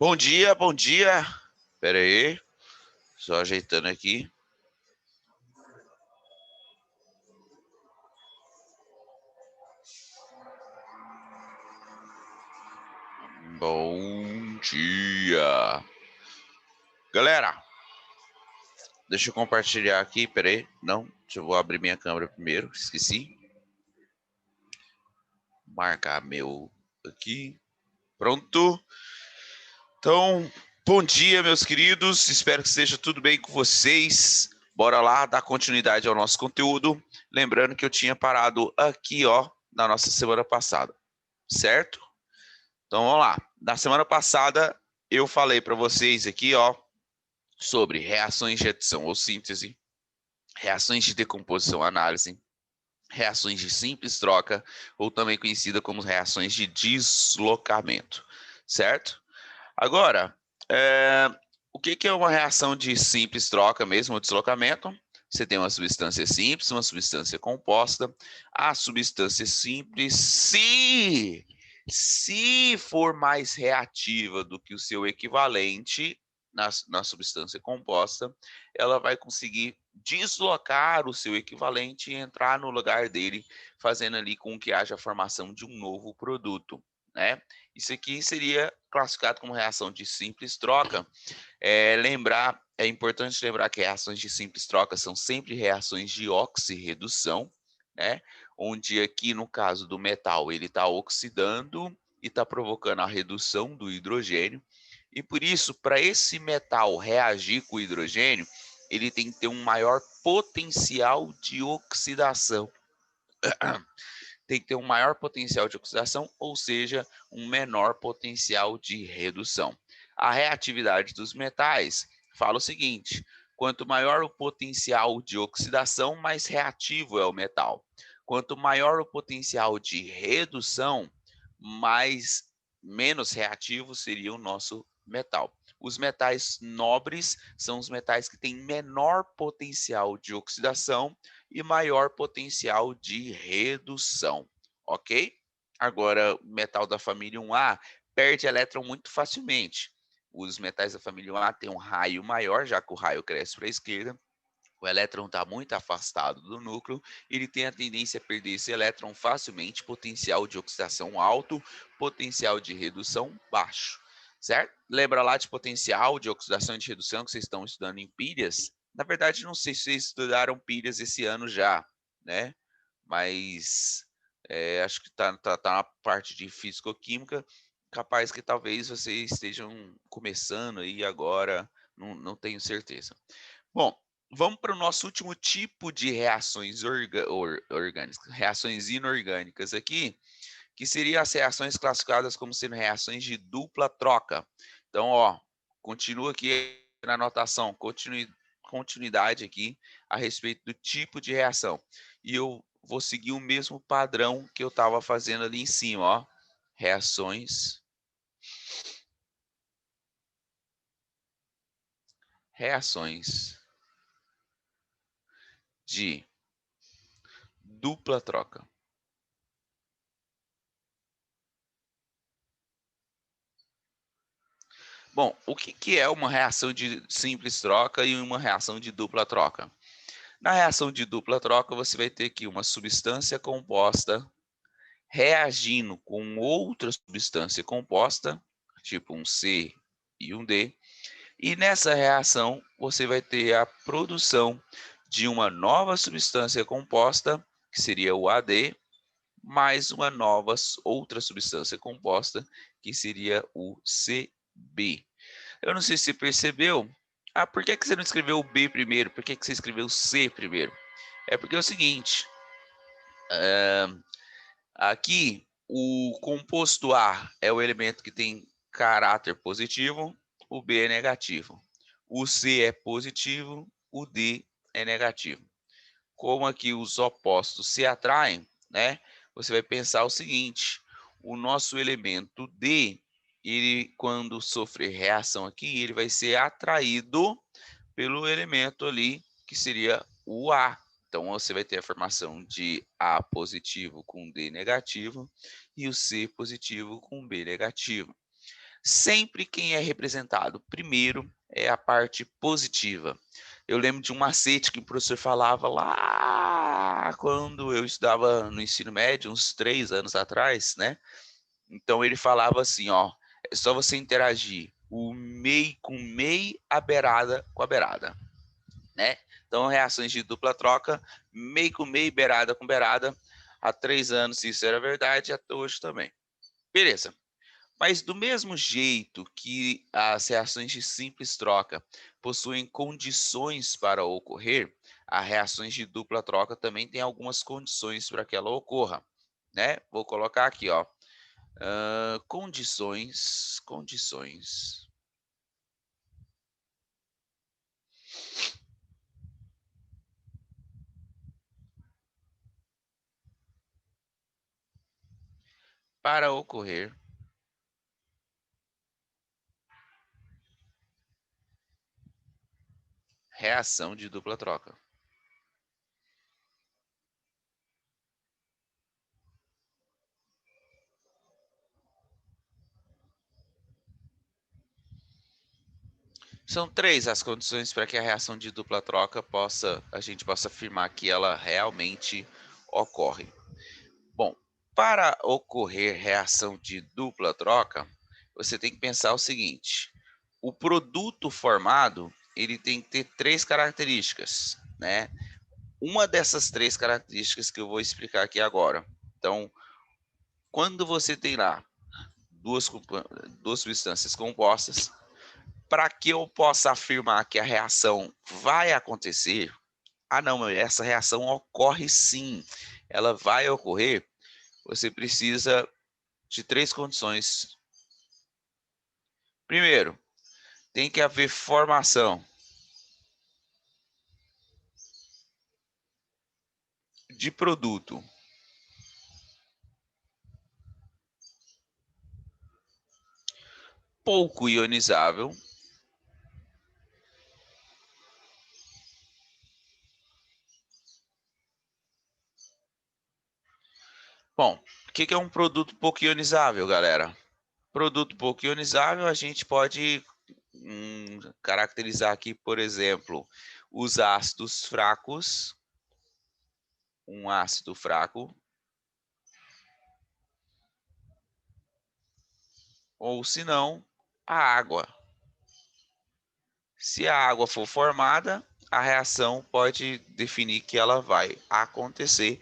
Bom dia, bom dia. Pera aí, só ajeitando aqui. Bom dia. Galera, deixa eu compartilhar aqui, pera aí. Não, deixa eu vou abrir minha câmera primeiro, esqueci. Marcar meu aqui. Pronto. Então, bom dia, meus queridos. Espero que esteja tudo bem com vocês. Bora lá dar continuidade ao nosso conteúdo. Lembrando que eu tinha parado aqui, ó, na nossa semana passada, certo? Então, vamos lá. Na semana passada, eu falei para vocês aqui, ó, sobre reações de adição ou síntese, reações de decomposição ou análise, reações de simples troca, ou também conhecida como reações de deslocamento, certo? Agora, o que é uma reação de simples troca mesmo, ou deslocamento? Você tem uma substância simples, uma substância composta. A substância simples, se for mais reativa do que o seu equivalente na substância composta, ela vai conseguir deslocar o seu equivalente e entrar no lugar dele, fazendo ali com que haja a formação de um novo produto, né? Isso aqui seria classificado como reação de simples troca. É importante lembrar que reações de simples troca são sempre reações de oxirredução, né? Onde aqui no caso do metal ele está oxidando e está provocando a redução do hidrogênio. E por isso, para esse metal reagir com o hidrogênio, ele tem que ter um maior potencial de oxidação. Tem que ter um maior potencial de oxidação, ou seja, um menor potencial de redução. A reatividade dos metais fala o seguinte: quanto maior o potencial de oxidação, mais reativo é o metal. Quanto maior o potencial de redução, menos reativo seria o nosso metal. Os metais nobres são os metais que têm menor potencial de oxidação e maior potencial de redução, ok? Agora, o metal da família 1A perde elétron muito facilmente. Os metais da família 1A têm um raio maior, já que o raio cresce para a esquerda. O elétron está muito afastado do núcleo, ele tem a tendência a perder esse elétron facilmente, potencial de oxidação alto, potencial de redução baixo, certo? Lembra lá de potencial de oxidação e de redução que vocês estão estudando em pilhas? Na verdade, não sei se vocês estudaram pilhas esse ano já, né? Mas acho que tá na parte de físico-química, capaz que talvez vocês estejam começando aí agora, não tenho certeza. Bom, vamos para o nosso último tipo de reações orgânicas, reações inorgânicas aqui, que seriam as reações classificadas como sendo reações de dupla troca. Então, ó, continua aqui na anotação, continuidade aqui a respeito do tipo de reação. E eu vou seguir o mesmo padrão que eu estava fazendo ali em cima, ó. Reações de dupla troca. Bom, o que é uma reação de simples troca e uma reação de dupla troca? Na reação de dupla troca, você vai ter aqui uma substância composta reagindo com outra substância composta, tipo um C e um D, e nessa reação você vai ter a produção de uma nova substância composta, que seria o AD, mais uma nova outra substância composta, que seria o CB. Eu não sei se você percebeu. Ah, por que você não escreveu o B primeiro? Por que você escreveu o C primeiro? É porque é o seguinte. Aqui, o composto A é o elemento que tem caráter positivo, o B é negativo. O C é positivo, o D é negativo. Como aqui os opostos se atraem, né? Você vai pensar o seguinte: o nosso elemento D, ele quando sofrer reação aqui, ele vai ser atraído pelo elemento ali que seria o A. Então você vai ter a formação de A positivo com D negativo e o C positivo com B negativo. Sempre quem é representado primeiro é a parte positiva. Eu lembro de um macete que o professor falava lá quando eu estudava no ensino médio, uns 3 anos atrás, né. Então ele falava assim, ó: "É só você interagir o MEI com MEI, a beirada com a beirada", né. Então reações de dupla troca, MEI com MEI, beirada com beirada. Há 3 anos isso era verdade, até hoje também. Beleza. Mas do mesmo jeito que as reações de simples troca possuem condições para ocorrer, as reações de dupla troca também têm algumas condições para que ela ocorra, né? Vou colocar aqui, ó, condições para ocorrer reação de dupla troca. São três as condições para que a reação de dupla troca a gente possa afirmar que ela realmente ocorre. Bom, para ocorrer reação de dupla troca, você tem que pensar o seguinte: o produto formado ele tem que ter três características, né? Uma dessas três características que eu vou explicar aqui agora. Então, quando você tem lá duas substâncias compostas, para que eu possa afirmar que a reação vai acontecer, ah não, essa reação ocorre sim, ela vai ocorrer, você precisa de três condições. Primeiro, tem que haver formação de produto pouco ionizável. Bom, o que é um produto pouco ionizável, galera? Produto pouco ionizável a gente pode caracterizar aqui, por exemplo, os ácidos fracos, um ácido fraco, ou se não, a água. Se a água for formada, a reação pode definir que ela vai acontecer,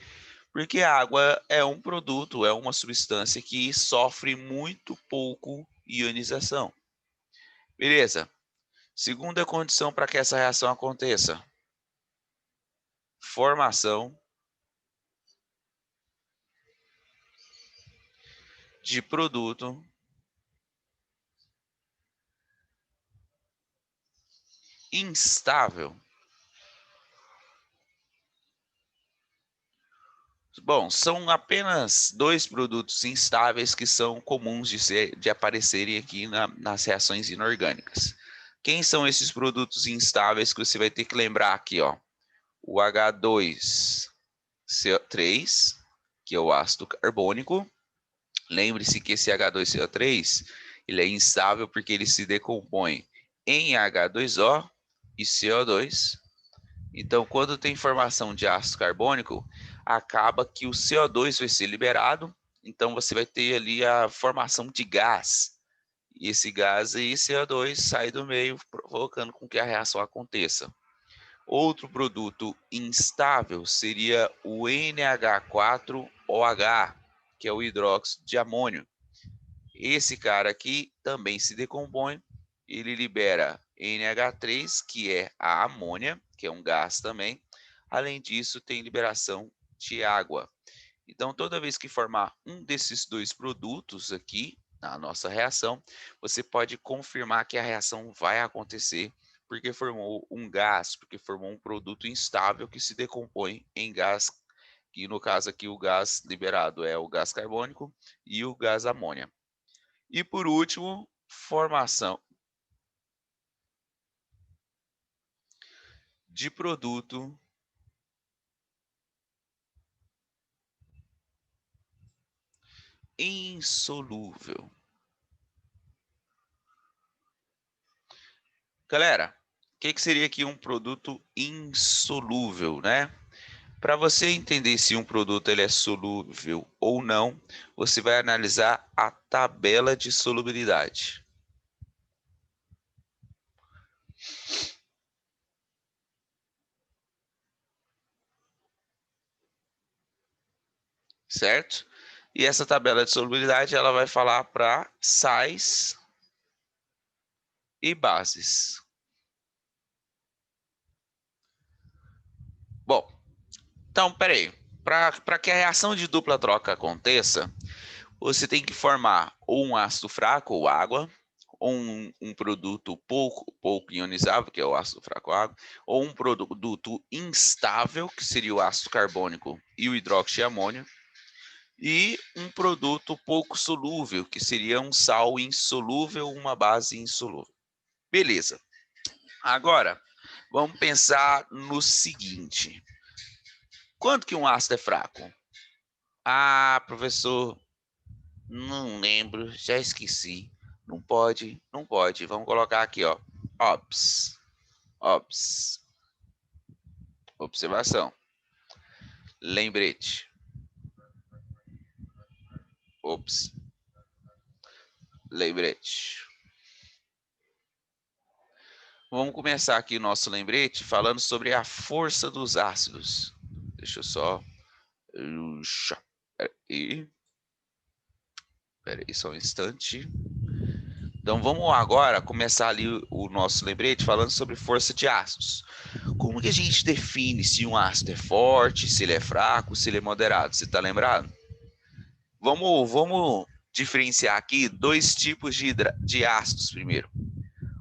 porque a água é um produto, é uma substância que sofre muito pouco ionização. Beleza? Segunda condição para que essa reação aconteça: formação de produto instável. Bom, são apenas dois produtos instáveis que são comuns de aparecerem aqui nas reações inorgânicas. Quem são esses produtos instáveis que você vai ter que lembrar aqui, ó? O H2CO3, que é o ácido carbônico. Lembre-se que esse H2CO3 ele é instável porque ele se decompõe em H2O e CO2. Então, quando tem formação de ácido carbônico, acaba que o CO2 vai ser liberado, então você vai ter ali a formação de gás. E esse gás aí, CO2, sai do meio, provocando com que a reação aconteça. Outro produto instável seria o NH4OH, que é o hidróxido de amônio. Esse cara aqui também se decompõe, ele libera NH3, que é a amônia, que é um gás também. Além disso, tem liberação de água. Então, toda vez que formar um desses dois produtos aqui na nossa reação, você pode confirmar que a reação vai acontecer porque formou um gás, porque formou um produto instável que se decompõe em gás, que no caso aqui o gás liberado é o gás carbônico e o gás amônia. E por último, formação de produto insolúvel. Galera, o que seria aqui um produto insolúvel, né? Para você entender se um produto ele é solúvel ou não, você vai analisar a tabela de solubilidade. Certo? E essa tabela de solubilidade ela vai falar para sais e bases. Bom, então, peraí. Para que a reação de dupla troca aconteça, você tem que formar ou um ácido fraco, ou água, ou um produto pouco ionizável, que é o ácido fraco, água, ou um produto instável, que seria o ácido carbônico e o hidróxido de amônio, e um produto pouco solúvel, que seria um sal insolúvel, uma base insolúvel. Beleza. Agora, vamos pensar no seguinte. Quanto que um ácido é fraco? Ah, professor, não lembro, já esqueci. Não pode, não pode. Vamos colocar aqui, ó. Ops. Ops. Observação. Lembrete. Ops. Lembrete. Vamos começar aqui o nosso lembrete falando sobre a força dos ácidos. Deixa eu só... Peraí só um instante. Então vamos agora começar ali o nosso lembrete falando sobre força de ácidos. Como que a gente define se um ácido é forte, se ele é fraco, se ele é moderado? Você está lembrado? Vamos diferenciar aqui dois tipos de ácidos primeiro.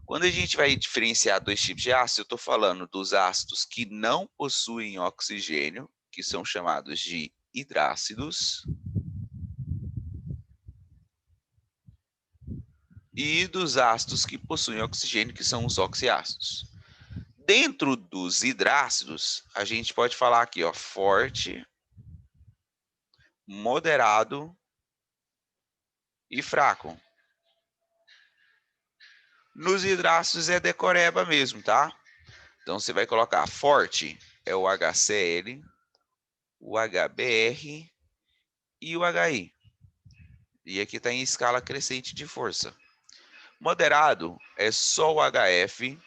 Quando a gente vai diferenciar dois tipos de ácidos, eu estou falando dos ácidos que não possuem oxigênio, que são chamados de hidrácidos, e dos ácidos que possuem oxigênio, que são os oxiácidos. Dentro dos hidrácidos, a gente pode falar aqui, ó, forte, moderado e fraco. Nos hidrácidos é decoreba mesmo, tá? Então você vai colocar forte é o HCl, o HBr e o HI. E aqui está em escala crescente de força. Moderado é só o HF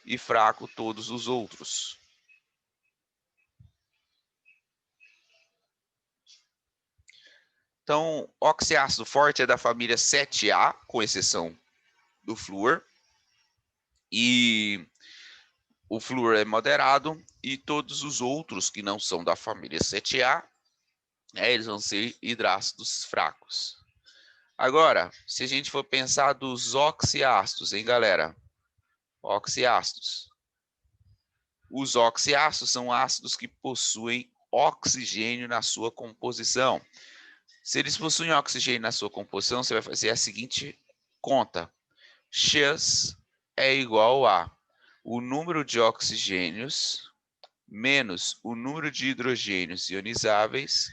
e fraco todos os outros. Então, oxiácido forte é da família 7A, com exceção do flúor. E o flúor é moderado e todos os outros que não são da família 7A, eles vão ser hidrácidos fracos. Agora, se a gente for pensar dos oxiácidos, hein, galera? Oxiácidos. Os oxiácidos são ácidos que possuem oxigênio na sua composição. Se eles possuem oxigênio na sua composição, você vai fazer a seguinte conta. X é igual a o número de oxigênios menos o número de hidrogênios ionizáveis.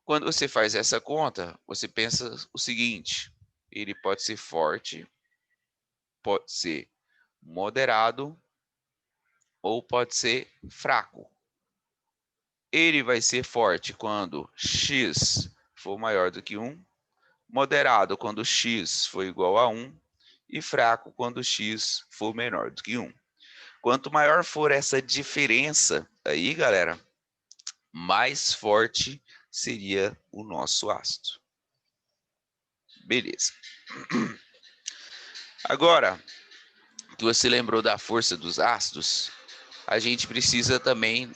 Quando você faz essa conta, você pensa o seguinte: ele pode ser forte, pode ser moderado ou pode ser fraco. Ele vai ser forte quando x for maior do que 1, moderado quando x for igual a 1 e fraco quando x for menor do que 1. Quanto maior for essa diferença aí, galera, mais forte seria o nosso ácido. Beleza. Agora, que você lembrou da força dos ácidos, a gente precisa também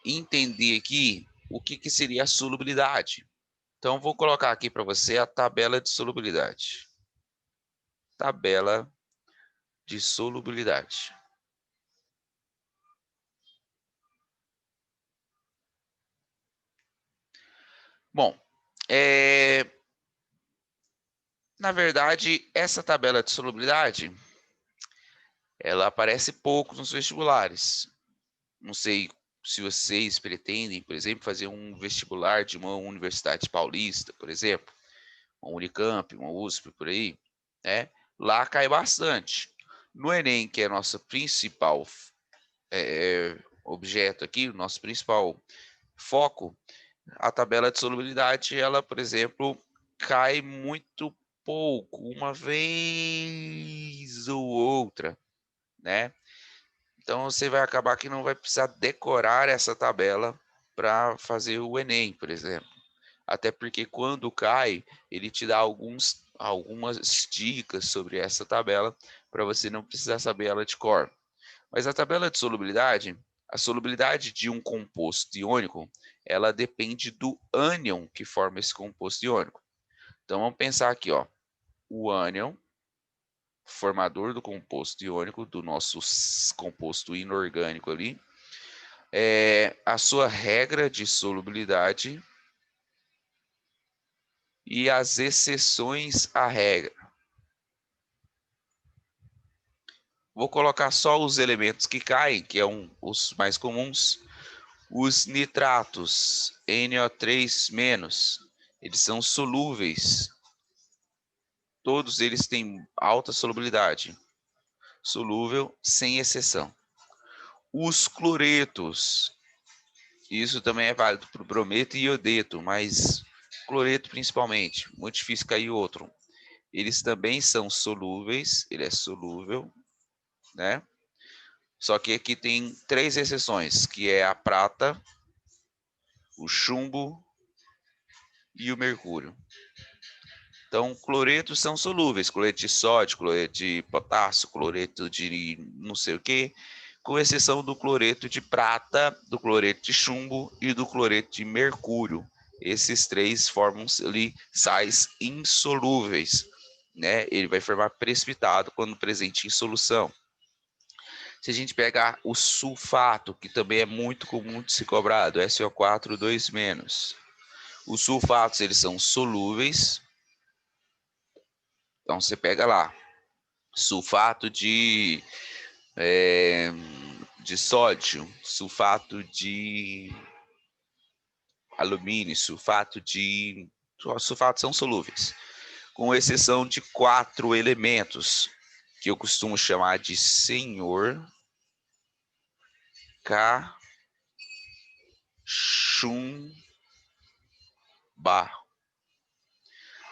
entender aqui o que seria a solubilidade. Então, vou colocar aqui para você a tabela de solubilidade. Tabela de solubilidade. Bom, na verdade, essa tabela de solubilidade, ela aparece pouco nos vestibulares. Não sei se vocês pretendem, por exemplo, fazer um vestibular de uma universidade paulista, por exemplo, uma Unicamp, uma USP, por aí, né? Lá cai bastante. No Enem, que é nosso principal objeto aqui, o nosso principal foco, a tabela de solubilidade, ela, por exemplo, cai muito pouco, uma vez ou outra, né? Então você vai acabar que não vai precisar decorar essa tabela para fazer o Enem, por exemplo. Até porque quando cai, ele te dá algumas dicas sobre essa tabela para você não precisar saber ela de cor. Mas a tabela de solubilidade, a solubilidade de um composto iônico, ela depende do ânion que forma esse composto iônico. Então vamos pensar aqui, ó, o ânion, formador do composto iônico, do nosso composto inorgânico ali, a sua regra de solubilidade e as exceções à regra. Vou colocar só os elementos que caem, que os mais comuns. Os nitratos NO3-, eles são solúveis. Todos eles têm alta solubilidade. Solúvel, sem exceção. Os cloretos, isso também é válido para o brometo e iodeto, mas cloreto principalmente, muito difícil cair outro. Eles também são solúveis, ele é solúvel, né? Só que aqui tem 3 exceções, que é a prata, o chumbo e o mercúrio. Então, cloretos são solúveis, cloreto de sódio, cloreto de potássio, cloreto de não sei o que, com exceção do cloreto de prata, do cloreto de chumbo e do cloreto de mercúrio. Esses 3 formam ali sais insolúveis, né? Ele vai formar precipitado quando presente em solução. Se a gente pegar o sulfato, que também é muito comum de ser cobrado, SO4 2-. Os sulfatos, eles são solúveis. Então, você pega lá, sulfato de sódio, sulfato de alumínio, sulfatos são solúveis, com exceção de 4 elementos, que eu costumo chamar de senhor, cachumba.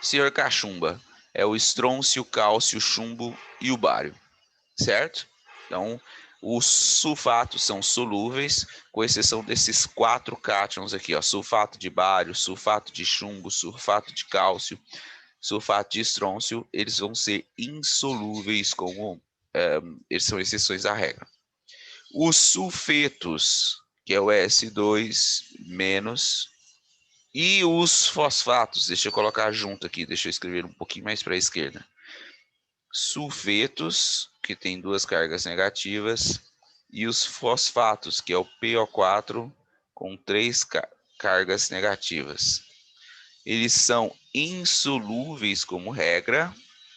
Senhor cachumba é o estrôncio, cálcio, chumbo e o bário, certo? Então, os sulfatos são solúveis, com exceção desses 4 cátions aqui, ó, sulfato de bário, sulfato de chumbo, sulfato de cálcio, sulfato de estrôncio, eles vão ser insolúveis, eles são exceções à regra. Os sulfetos, que é o S2-, e os fosfatos, deixa eu colocar junto aqui, deixa eu escrever um pouquinho mais para a esquerda. Sulfetos, que tem 2 cargas negativas, e os fosfatos, que é o PO4, com 3 cargas negativas. Eles são insolúveis como regra,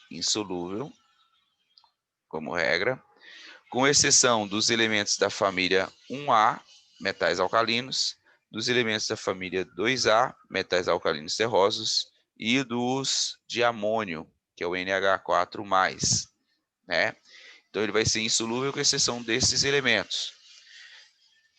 insolúvel como regra, com exceção dos elementos da família 1A, metais alcalinos, dos elementos da família 2A, metais alcalinos terrosos, e dos de amônio, que é o NH4+, né? Então ele vai ser insolúvel com exceção desses elementos.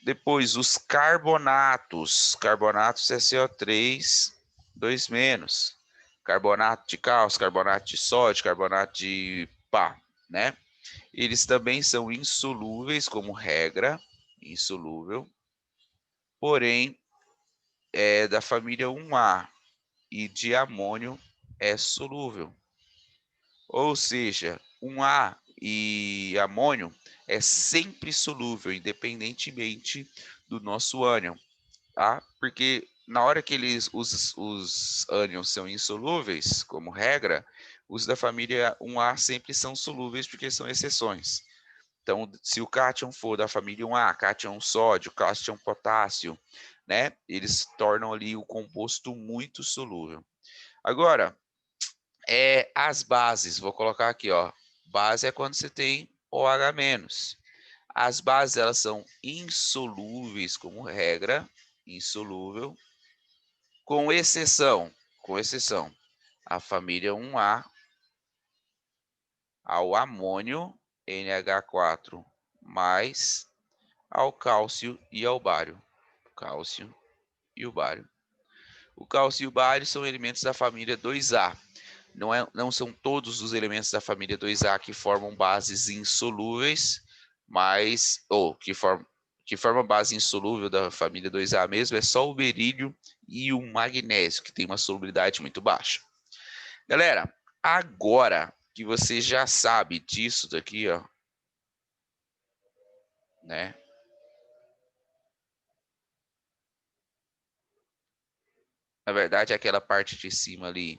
Depois, os carbonatos. Carbonatos é CO3, 2-. Carbonato de cálcio, carbonato de sódio, carbonato de pá, né? Eles também são insolúveis como regra, insolúvel. Porém, é da família 1A e de amônio é solúvel. Ou seja, 1A e amônio é sempre solúvel, independentemente do nosso ânion, tá? Porque na hora que os ânions são insolúveis, como regra, os da família 1A sempre são solúveis, porque são exceções. Então, se o cátion for da família 1A, cátion sódio, cátion potássio, né? Eles tornam ali o composto muito solúvel. Agora, as bases, vou colocar aqui, ó. Base é quando você tem OH-. As bases, elas são insolúveis como regra, insolúvel, com exceção, a família 1A, ao amônio NH4 mais ao cálcio e ao bário. Cálcio e o bário. O cálcio e o bário são elementos da família 2A. Não são todos os elementos da família 2A que formam bases insolúveis, mas que forma base insolúvel da família 2A mesmo, é só o berílio e o magnésio, que tem uma solubilidade muito baixa. Galera, agora que você já sabe disso daqui, ó, né? Na verdade, aquela parte de cima ali,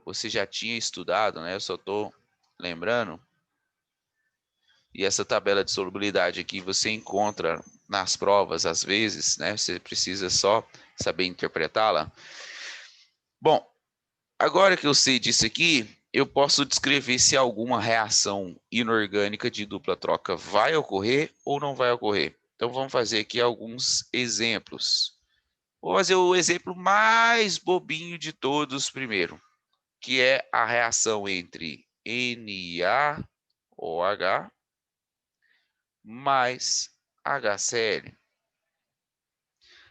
você já tinha estudado, né? Eu só estou lembrando. E essa tabela de solubilidade aqui você encontra nas provas, às vezes, né? Você precisa só saber interpretá-la. Bom, agora que eu sei disso aqui, eu posso descrever se alguma reação inorgânica de dupla troca vai ocorrer ou não vai ocorrer. Então, vamos fazer aqui alguns exemplos. Vou fazer o exemplo mais bobinho de todos primeiro, que é a reação entre NaOH mais HCl.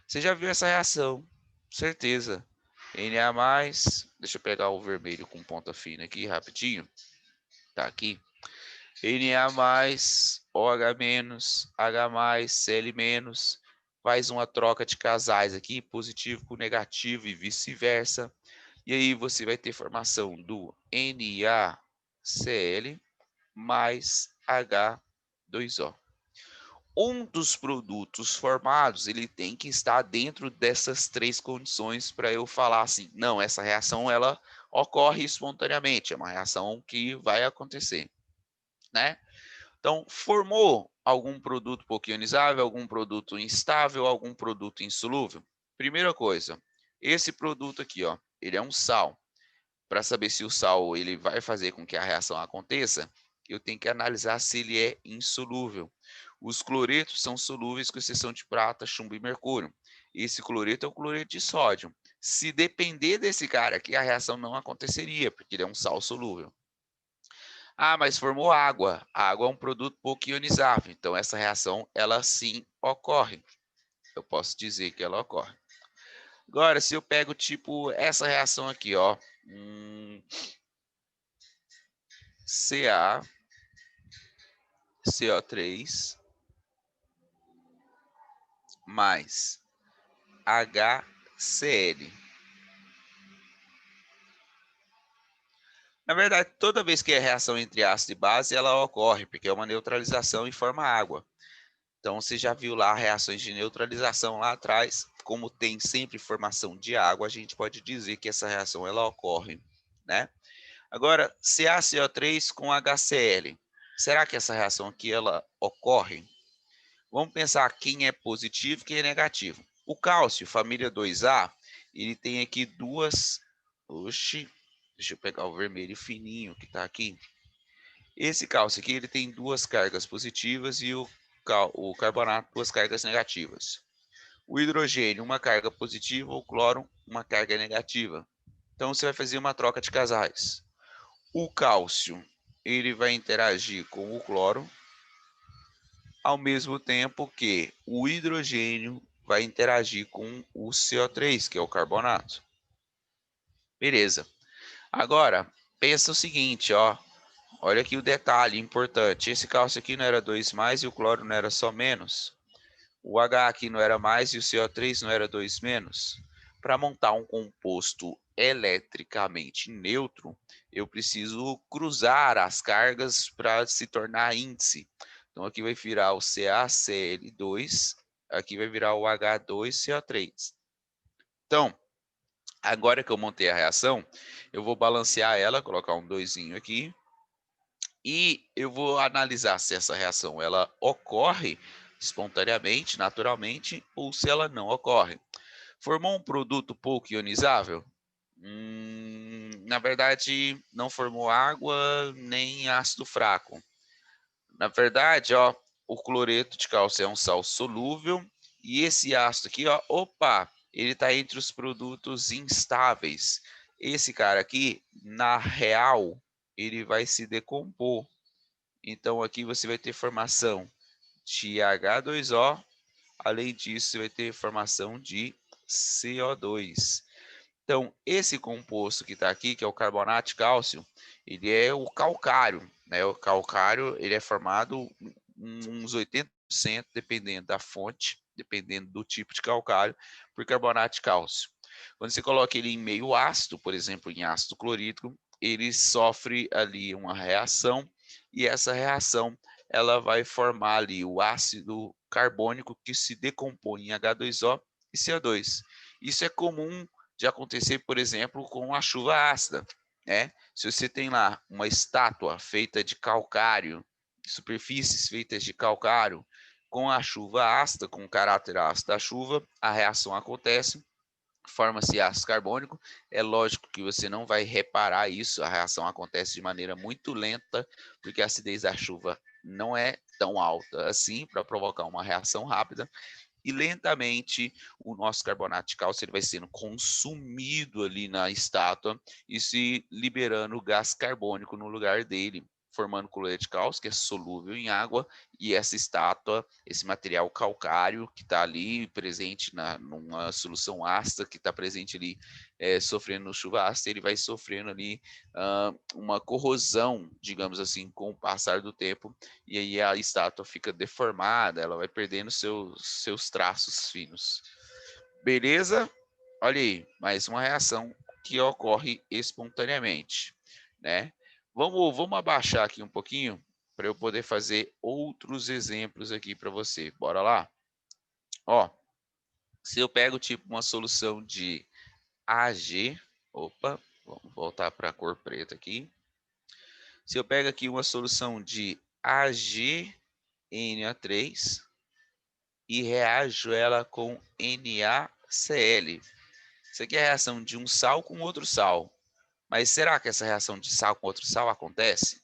Você já viu essa reação, certeza. Na+, deixa eu pegar o vermelho com ponta fina aqui rapidinho. Tá aqui. Na+, OH-, H+, Cl-, faz uma troca de casais aqui, positivo com negativo e vice-versa. E aí você vai ter formação do NaCl mais H2O. Um dos produtos formados, ele tem que estar dentro dessas três condições para eu falar assim, não, essa reação ela ocorre espontaneamente, é uma reação que vai acontecer, né? Então, formou algum produto pouco ionizável, algum produto instável, algum produto insolúvel? Primeira coisa, esse produto aqui, ó, ele é um sal. Para saber se o sal ele vai fazer com que a reação aconteça, eu tenho que analisar se ele é insolúvel. Os cloretos são solúveis com exceção de prata, chumbo e mercúrio. Esse cloreto é o cloreto de sódio. Se depender desse cara aqui, a reação não aconteceria, porque ele é um sal solúvel. Ah, mas formou água. A água é um produto pouco ionizável, então essa reação ela sim ocorre. Eu posso dizer que ela ocorre. Agora, se eu pego tipo essa reação aqui, ó, Ca CO3 mais HCl. Na verdade, toda vez que é reação entre ácido e base, ela ocorre, porque é uma neutralização e forma água. Então, você já viu lá reações de neutralização lá atrás. Como tem sempre formação de água, a gente pode dizer que essa reação ela ocorre, né? Agora, CaCO3 com HCl. Será que essa reação aqui ela ocorre? Vamos pensar quem é positivo e quem é negativo. O cálcio, família 2A, ele tem aqui duas... Oxi, deixa eu pegar o vermelho fininho que está aqui. Esse cálcio aqui ele tem duas cargas positivas e o carbonato duas cargas negativas. O hidrogênio, uma carga positiva, o cloro, uma carga negativa. Então, você vai fazer uma troca de casais. O cálcio, ele vai interagir com o cloro, ao mesmo tempo que o hidrogênio vai interagir com o CO3, que é o carbonato. Beleza. Agora, pensa o seguinte, ó. Olha aqui o detalhe importante. Esse cálcio aqui não era 2 mais e o cloro não era só menos. O H aqui não era mais e o CO3 não era 2 menos. Para montar um composto eletricamente neutro, eu preciso cruzar as cargas para se tornar índice. Então, aqui vai virar o CaCl2, aqui vai virar o H2CO3. Então, agora que eu montei a reação, eu vou balancear ela, colocar um 2 aqui, e eu vou analisar se essa reação ela ocorre espontaneamente, naturalmente, ou se ela não ocorre. Formou um produto pouco ionizável? Na verdade, não formou água nem ácido fraco. Na verdade, ó, o cloreto de cálcio é um sal solúvel e esse ácido aqui, ó, opa, ele está entre os produtos instáveis. Esse cara aqui, na real, ele vai se decompor. Então, aqui você vai ter formação de H2O. Além disso, você vai ter formação de CO2. Então, esse composto que está aqui, que é o carbonato de cálcio, ele é o calcário, né? O calcário, ele é formado uns 80%, dependendo da fonte, dependendo do tipo de calcário, por carbonato de cálcio. Quando você coloca ele em meio ácido, por exemplo, em ácido clorídrico, ele sofre ali uma reação e essa reação ela vai formar ali o ácido carbônico que se decompõe em H2O e CO2. Isso é comum de acontecer, por exemplo, com a chuva ácida, né? Se você tem lá uma estátua feita de calcário, superfícies feitas de calcário, com a chuva ácida, com o caráter ácido da chuva, a reação acontece, forma-se ácido carbônico. É lógico que você não vai reparar isso, a reação acontece de maneira muito lenta, porque a acidez da chuva não é tão alta assim para provocar uma reação rápida. E lentamente o nosso carbonato de cálcio ele vai sendo consumido ali na estátua e se liberando o gás carbônico no lugar dele, formando cloreto de cálcio, que é solúvel em água, e essa estátua, esse material calcário que está ali presente numa solução ácida, que está presente ali sofrendo chuva ácida, ele vai sofrendo ali uma corrosão, digamos assim, com o passar do tempo, e aí a estátua fica deformada, ela vai perdendo seus traços finos. Beleza? Olha aí, mais uma reação que ocorre espontaneamente, né? Vamos abaixar aqui um pouquinho para eu poder fazer outros exemplos aqui para você. Bora lá? Ó, se eu pego tipo uma solução de Ag, opa, vamos voltar para a cor preta aqui. Se eu pego aqui uma solução de AgNO3 e reajo ela com NaCl. Isso aqui é a reação de um sal com outro sal. Mas será que essa reação de sal com outro sal acontece?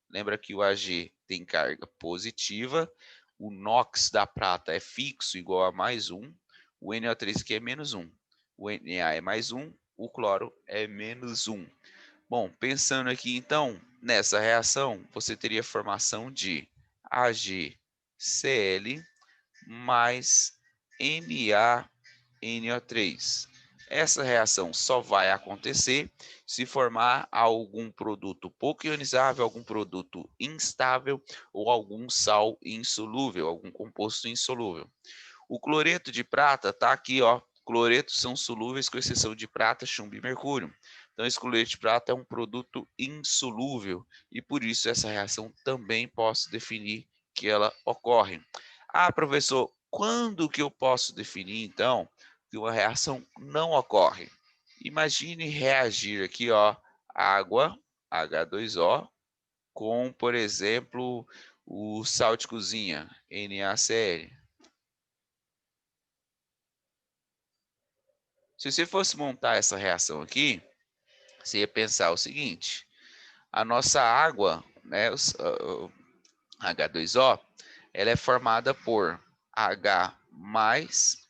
Lembra que o Ag tem carga positiva, o NOx da prata é fixo, igual a mais 1, o NO3 aqui é menos 1, o Na é mais 1, o cloro é menos 1. Bom, pensando aqui então, nessa reação, você teria formação de AgCl mais NaNO3. Essa reação só vai acontecer se formar algum produto pouco ionizável, algum produto instável ou algum sal insolúvel, algum composto insolúvel. O cloreto de prata está aqui, ó. Cloretos são solúveis com exceção de prata, chumbo e mercúrio. Então, esse cloreto de prata é um produto insolúvel e por isso essa reação também posso definir que ela ocorre. Ah, professor, quando que eu posso definir, então, que uma reação não ocorre? Imagine reagir aqui, ó, água, H2O, com, por exemplo, o sal de cozinha, NaCl. Se você fosse montar essa reação aqui, você ia pensar o seguinte: a nossa água, né, H2O, ela é formada por H mais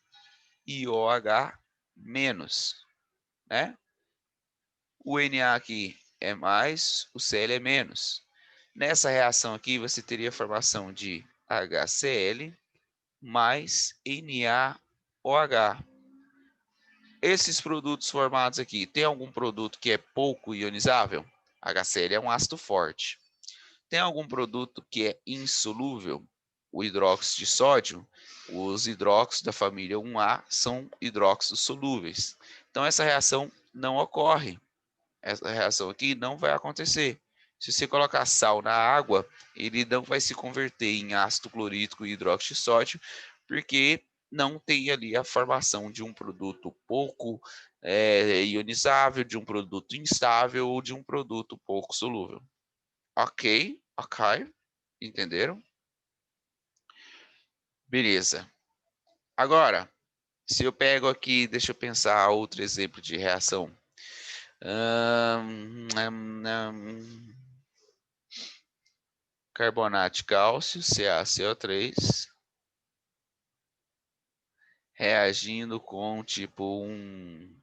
e OH menos, né? O Na aqui é mais, o Cl é menos. Nessa reação aqui, você teria a formação de HCl mais NaOH. Esses produtos formados aqui, tem algum produto que é pouco ionizável? HCl é um ácido forte. Tem algum produto que é insolúvel? O hidróxido de sódio, os hidróxidos da família 1A são hidróxidos solúveis. Então essa reação não ocorre. Essa reação aqui não vai acontecer. Se você colocar sal na água, ele não vai se converter em ácido clorídrico e hidróxido de sódio, porque não tem ali a formação de um produto pouco ionizável, de um produto instável ou de um produto pouco solúvel. Ok, ok, entenderam? Beleza. Agora, se eu pego aqui, deixa eu pensar outro exemplo de reação. Carbonato de cálcio, CaCO3, reagindo com tipo um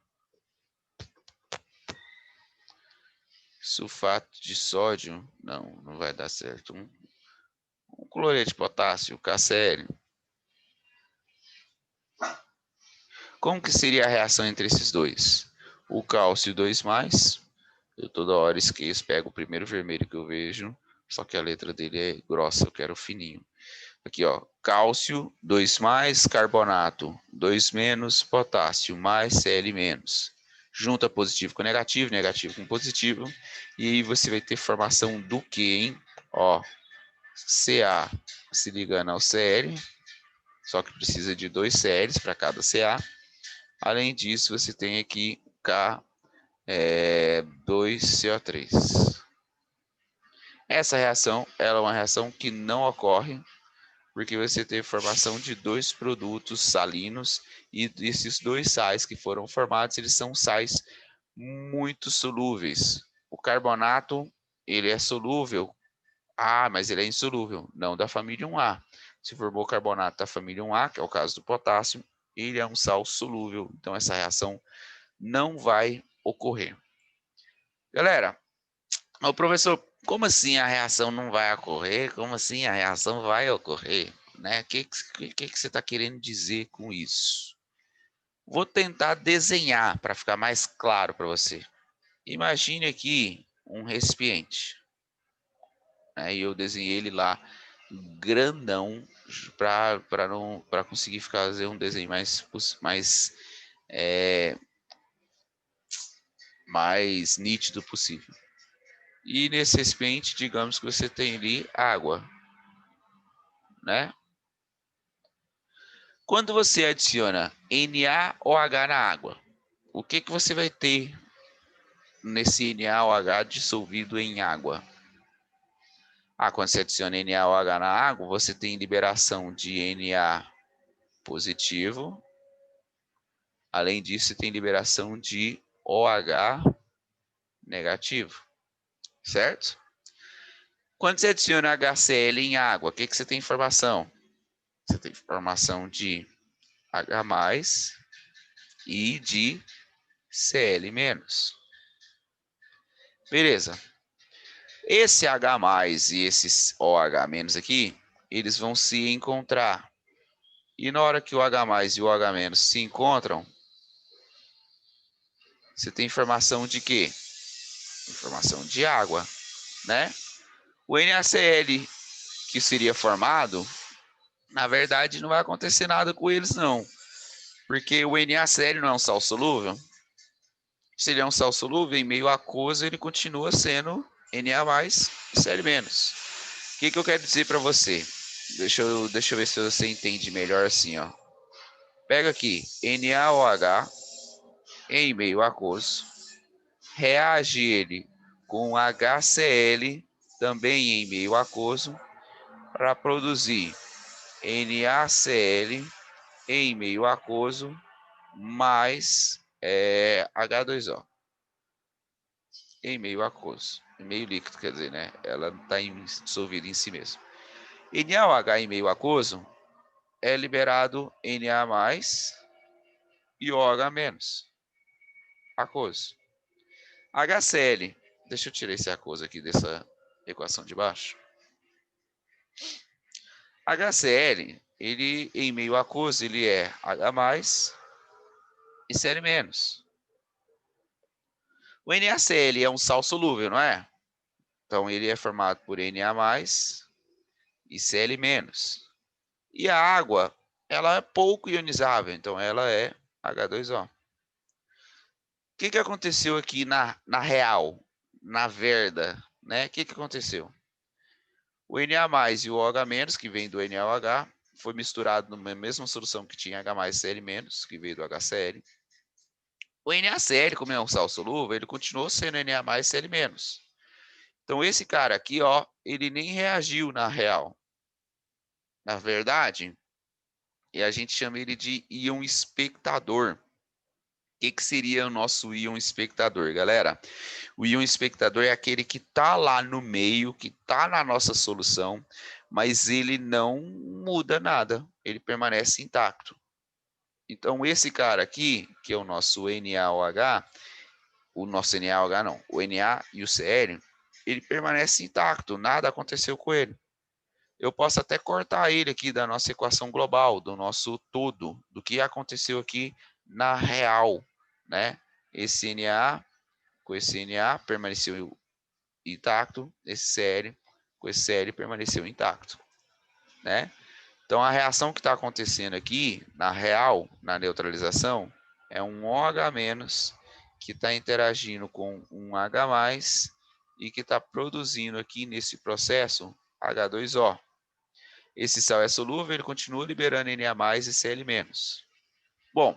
sulfato de sódio. Não, não vai dar certo. cloreto de potássio, KCl. Como que seria a reação entre esses dois? O cálcio 2+, eu toda hora esqueço, pego o primeiro vermelho que eu vejo, só que a letra dele é grossa, eu quero fininho. Aqui, ó, cálcio 2+, carbonato 2-, potássio mais Cl-. Junta positivo com negativo, negativo com positivo, e aí você vai ter formação do que, hein? Ó, Ca se ligando ao Cl, só que precisa de 2 Cls para cada Ca. Além disso, você tem aqui K2CO3. Essa reação ela é uma reação que não ocorre porque você tem formação de dois produtos salinos e esses dois sais que foram formados, eles são sais muito solúveis. O carbonato, ele é solúvel. Ah, mas ele é insolúvel. Não da família 1A. Se formou carbonato da família 1A, que é o caso do potássio, ele é um sal solúvel. Então essa reação não vai ocorrer. Galera, o professor, como assim a reação não vai ocorrer? Como assim a reação vai ocorrer? Né? Que você está querendo dizer com isso? Vou tentar desenhar para ficar mais claro para você. Imagine aqui um recipiente. Né? E eu desenhei ele lá grandão para conseguir fazer um desenho mais nítido possível. E nesse recipiente, digamos que você tem ali água, né? Quando você adiciona NaOH na água, o que você vai ter nesse NaOH dissolvido em água? Quando você adiciona NaOH na água, você tem liberação de Na positivo. Além disso, você tem liberação de OH negativo, certo? Quando você adiciona HCl em água, o que você tem informação? Você tem informação de H+, e de Cl-. Beleza. Esse H+ e esses OH- aqui, eles vão se encontrar. E na hora que o H+ e o OH- se encontram, você tem informação de quê? Informação de água, né? O NaCl que seria formado, na verdade não vai acontecer nada com eles não. Porque o NaCl não é um sal solúvel. Se ele é um sal solúvel, em meio aquoso ele continua sendo Na+ e Cl-. O que eu quero dizer para você? Deixa eu ver se você entende melhor assim, ó. Pega aqui, NaOH em meio aquoso, reage ele com HCl também em meio aquoso para produzir NaCl em meio aquoso mais H2O em meio aquoso, em meio líquido, quer dizer, né? Ela está dissolvida em si mesma. NaOH em meio aquoso é liberado Na+ e OH- aquoso. HCl, deixa eu tirar esse aquoso aqui dessa equação de baixo. HCl, ele em meio aquoso, ele é H+ e Cl-. O NaCl é um sal solúvel, não é? Então ele é formado por Na+ e Cl-. E a água, ela é pouco ionizável, então ela é H2O. O que aconteceu aqui na real, na verda, né? O que aconteceu? O Na+ e o OH-, que vem do NaOH, foi misturado na mesma solução que tinha H+, Cl-, que veio do HCl. O NaCl, como é um sal solúvel, ele continuou sendo Na+, Cl-. Então esse cara aqui, ó, ele nem reagiu na real. Na verdade, e a gente chama ele de íon espectador. O que seria o nosso íon espectador, galera? O íon espectador é aquele que está lá no meio, que está na nossa solução, mas ele não muda nada, ele permanece intacto. Então, esse cara aqui, que é o nosso NaOH, o nosso NaOH não, o Na e o Cl, ele permanece intacto, nada aconteceu com ele. eu posso até cortar ele aqui da nossa equação global, do nosso todo, do que aconteceu aqui na real, né? Esse Na com esse Na permaneceu intacto, esse Cl com esse Cl permaneceu intacto, né? Então, a reação que está acontecendo aqui, na real, na neutralização, é um OH- que está interagindo com um H+, e que está produzindo aqui nesse processo H2O. Esse sal é solúvel, ele continua liberando Na+ e Cl-. Bom,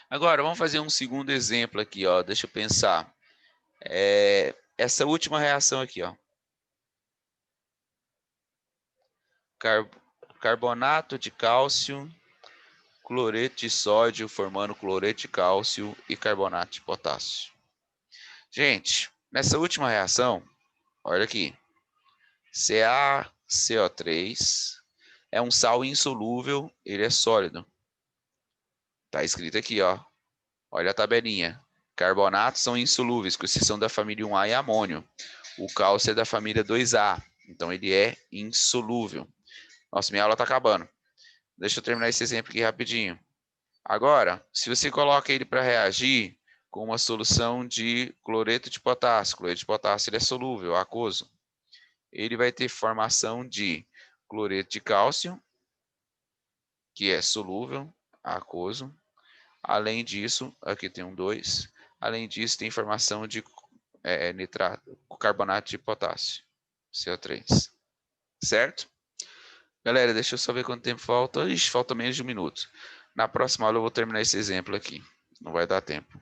agora vamos fazer um segundo exemplo aqui, ó. Deixa eu pensar. Essa última reação aqui, ó. Carbonato de cálcio, cloreto de sódio formando cloreto de cálcio e carbonato de potássio. Gente, nessa última reação, olha aqui. CaCO3 é um sal insolúvel, ele é sólido. Tá escrito aqui, ó. Olha a tabelinha. Carbonatos são insolúveis, com exceção da família 1A e amônio. O cálcio é da família 2A, então ele é insolúvel. Nossa, minha aula tá acabando. Deixa eu terminar esse exemplo aqui rapidinho. Agora, se você coloca ele para reagir com uma solução de cloreto de potássio, cloreto de potássio ele é solúvel, aquoso, ele vai ter formação de cloreto de cálcio, que é solúvel, aquoso. Além disso, aqui tem um 2. Além disso, tem formação de nitrato, carbonato de potássio, CO3. Certo? Galera, deixa eu só ver quanto tempo falta. Ixi, falta menos de 1 minuto. Na próxima aula eu vou terminar esse exemplo aqui. Não vai dar tempo.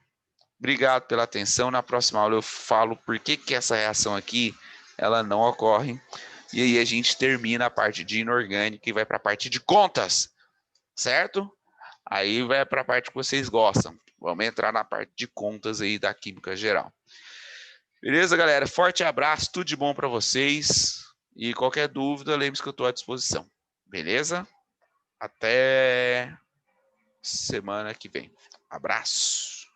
Obrigado pela atenção. Na próxima aula eu falo por que essa reação aqui ela não ocorre. E aí a gente termina a parte de inorgânica e vai para a parte de contas. Certo? Aí vai para a parte que vocês gostam. Vamos entrar na parte de contas aí da química geral. Beleza, galera? Forte abraço, tudo de bom para vocês. E qualquer dúvida, lembre-se que eu estou à disposição. Beleza? Até semana que vem. Abraço.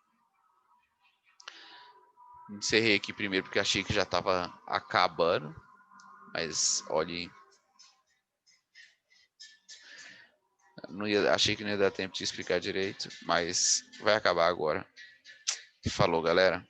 Encerrei aqui primeiro porque achei que já estava acabando. Mas, olhe, achei que não ia dar tempo de explicar direito. Mas vai acabar agora. Falou, galera.